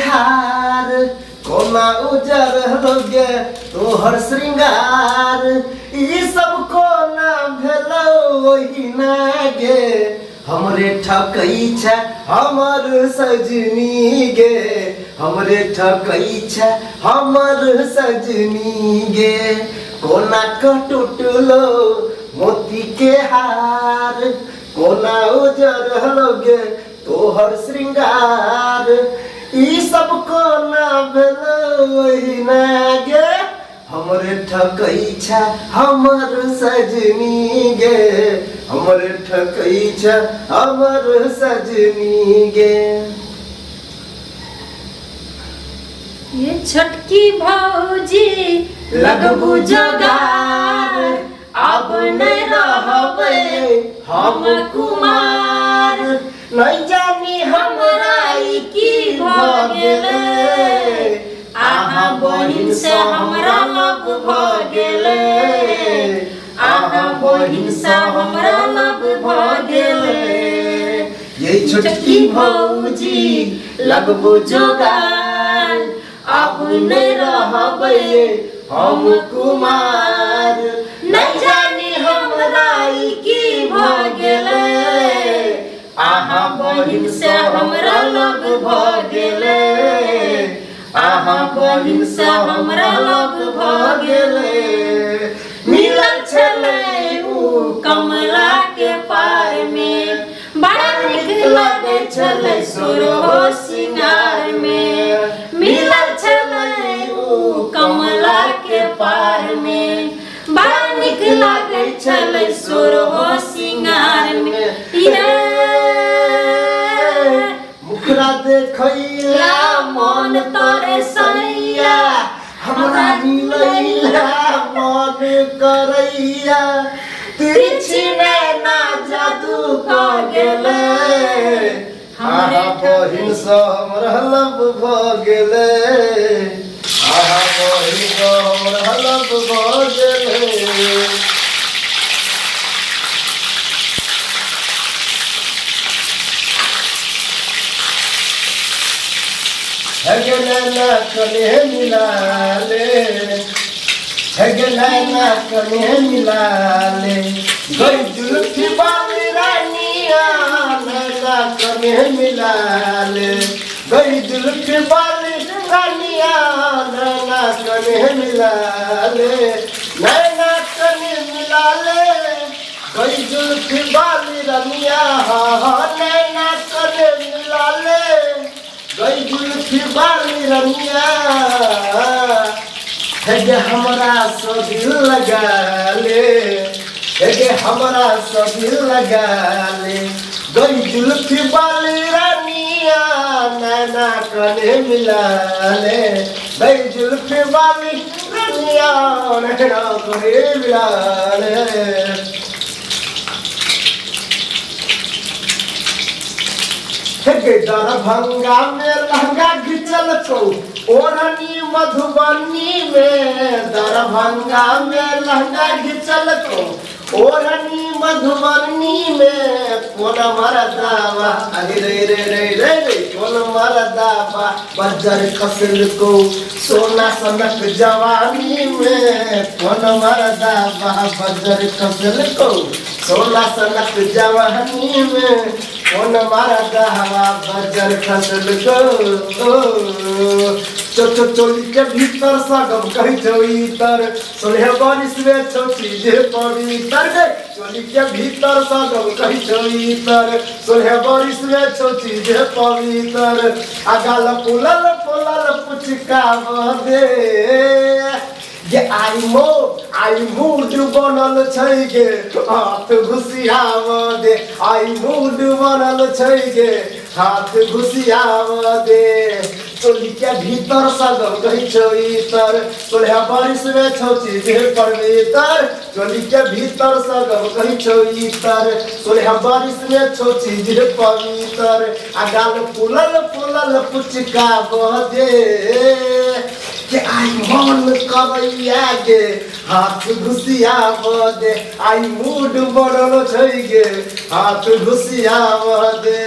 हार कोना उजर लोगे तोहर श्रृंगार ई सब कोना भेलो वही ना गे हमरे ठकई छ हमर सजनी गे हमरे ठकई छ हमर सजनी गे कोना क टूटलो मोती के हार कोना उजर लोगे तोहर श्रृंगार ई सब कोना भेलो वही ना गे हमरे ठकई छ हमर सजनी गे हमरे ठकई छ हमर सजनी गे। ये छोटकी भौजी लगबू जोगार अब नहीं रहबे हम कुमार नहीं जानी हमरा की भ गेले आहा बहिन से हमरा लग भ गेले आहा बहिन से हमरा लग भ गेले ये छोटकी भौजी लगबू जोगार अब नहीं रहबे हम कुमार नहीं जानी हमरा की भ गेले आहा बहिन से हमरा लग भ गेले आहा बहिन से हमरा लग भ गेले मिलल छले उ कमला के पार में बड़ा नीक लागे छले सोरहो सिंगार में मिलल छले उ कमला के पार में बड़ा नीक लागे छले सोरहो सिंगार में ये मुखरा देखैला मन तोरे सैया हमरा मिलैला मन करैया तिरछी नैना जादू क गेले आहा बहिन से हमरा लब भ गेले आहा बहिन से हमरा लब भ गेले। हगे नैना कने मिला ले हगे नैना कने मिला ले गई जुल्फी बाली रानिया नैना कने मिला ले गई जुल्फी बाली रानिया नैना कने मिला ले नैना कने मिला ले गई जुल्फी बाली रानिया नैना कने मिला ले गई जुल्फी बाली रमिया है हमरा से दिल लगा ले है हमरा से दिल लगा ले गई जुल्फी बाली रमिया नैना कने मिला ले गई जुल्फी बाली रमिया नैना कने मिला ले। दरभंगा में लहंगा घिचल को ओढ़नी मधुबनी में दरभंगा में लहंगा घिचल को ओढ़नी मधुबनी में कौन मरदावा अरे रे रे रे रे रे कौन मरदावा बजर कसल को सोना सनक जवानी में कौन मरदावा बजर कसल को सोना सनक जवानी में कौन मरदावा बजर कसल को चोली के भीतर सगम कही चोईतर सोलह बारिश में छोटी जे पवित्र गे चोली के भीतर सगम कही चोईतर सोलह बारिश में छोटी जे पवित्र अगाल पुलल पुलल पुचका दे ये आई मूड बनल छै गे हाथ घुसियाव दे आई मूड बनल छै गे हाथ घुसियाव दे चोली के भीतर सगम कही चोईतर सोलह बारिश में छोटी जे पवित्र चोली के भीतर सगम कही चोईतर सोलह बारिश में छोटी जे पवित्र अगाल पुलल पुलल पुचका दे के आई मन करैया गे हाथ घुसियाव दे आई मूड बनल छै गे हाथ घुसियाव दे।